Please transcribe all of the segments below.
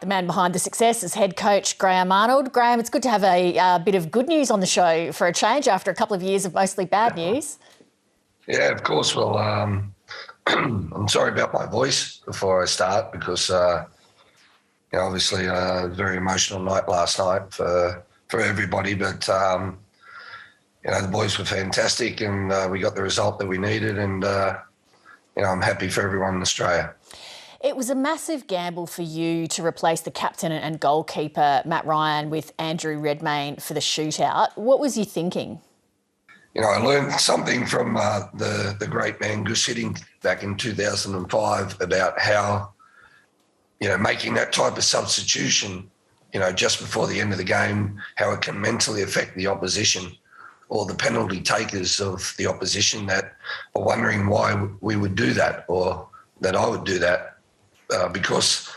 The man behind the success is head coach Graham Arnold. Graham, it's good to have a bit of good news on the show for a change after a couple of years of mostly bad news. Yeah, of course. Well, I'm sorry about my voice before I start because, obviously a very emotional night last night for everybody. But, the boys were fantastic and we got the result that we needed and, I'm happy for everyone in Australia. It was a massive gamble for you to replace the captain and goalkeeper, Matt Ryan, with Andrew Redmayne for the shootout. What was you thinking? I learned something from the great man Gus Hiddink back in 2005 about how, making that type of substitution, just before the end of the game, how it can mentally affect the opposition or the penalty takers of the opposition that are wondering why we would do that or that I would do that. Because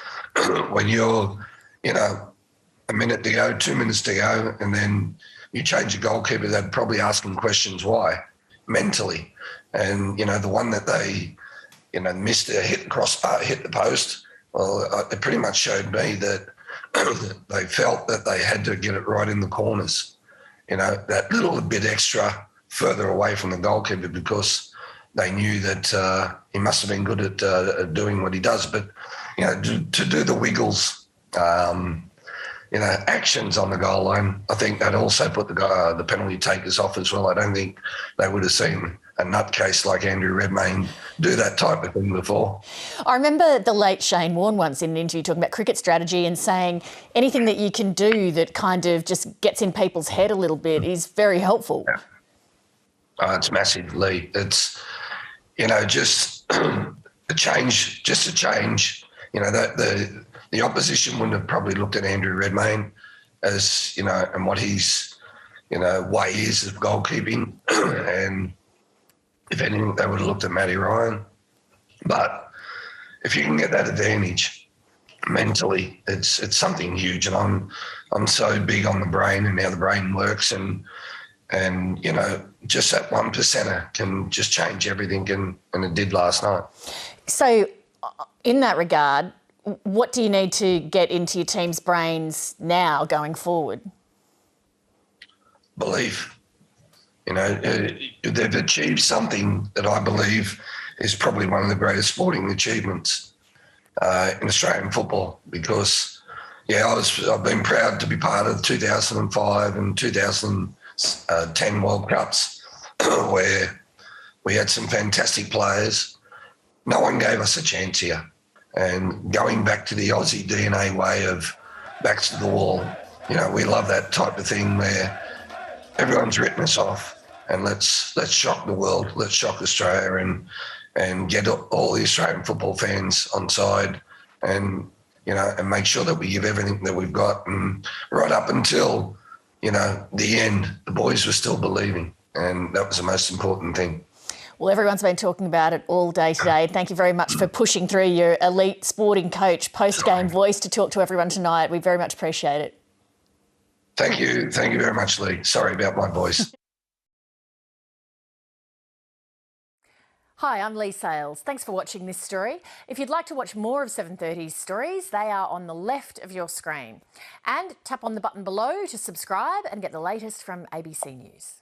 when you're, a minute to go, 2 minutes to go, and then you change a goalkeeper, they're probably asking questions why, mentally. And, the one that they, missed a hit the post, well, it pretty much showed me that they felt that they had to get it right in the corners, that little bit extra further away from the goalkeeper because they knew that he must have been good at doing what he does. But, to do the wiggles, actions on the goal line, I think that also put the penalty takers off as well. I don't think they would have seen a nutcase like Andrew Redmayne do that type of thing before. I remember the late Shane Warne once in an interview talking about cricket strategy and saying anything that you can do that kind of just gets in people's head a little bit is very helpful. Yeah. Oh, it's massive, Leigh. It's, just a change. The opposition wouldn't have probably looked at Andrew Redmayne as, and what his, way is of goalkeeping. And if anything, they would have looked at Matty Ryan. But if you can get that advantage mentally, it's something huge. And I'm so big on the brain and how the brain works and just that 1%er can just change everything and it did last night. So in that regard, what do you need to get into your team's brains now going forward? Belief. They've achieved something that I believe is probably one of the greatest sporting achievements in Australian football because, I've been proud to be part of the 2005 and 2010 World Cups where we had some fantastic players. No one gave us a chance here. And going back to the Aussie DNA way of backs to the wall, we love that type of thing where everyone's written us off and let's shock the world, let's shock Australia and get all the Australian football fans on side and, and make sure that we give everything that we've got. And right up until, the end, the boys were still believing and that was the most important thing. Well, everyone's been talking about it all day today. Thank you very much for pushing through your elite sporting coach post-game voice to talk to everyone tonight. We very much appreciate it. Thank you. Thank you very much, Leigh. Sorry about my voice. Hi, I'm Leigh Sales. Thanks for watching this story. If you'd like to watch more of 730's stories, they are on the left of your screen. And tap on the button below to subscribe and get the latest from ABC News.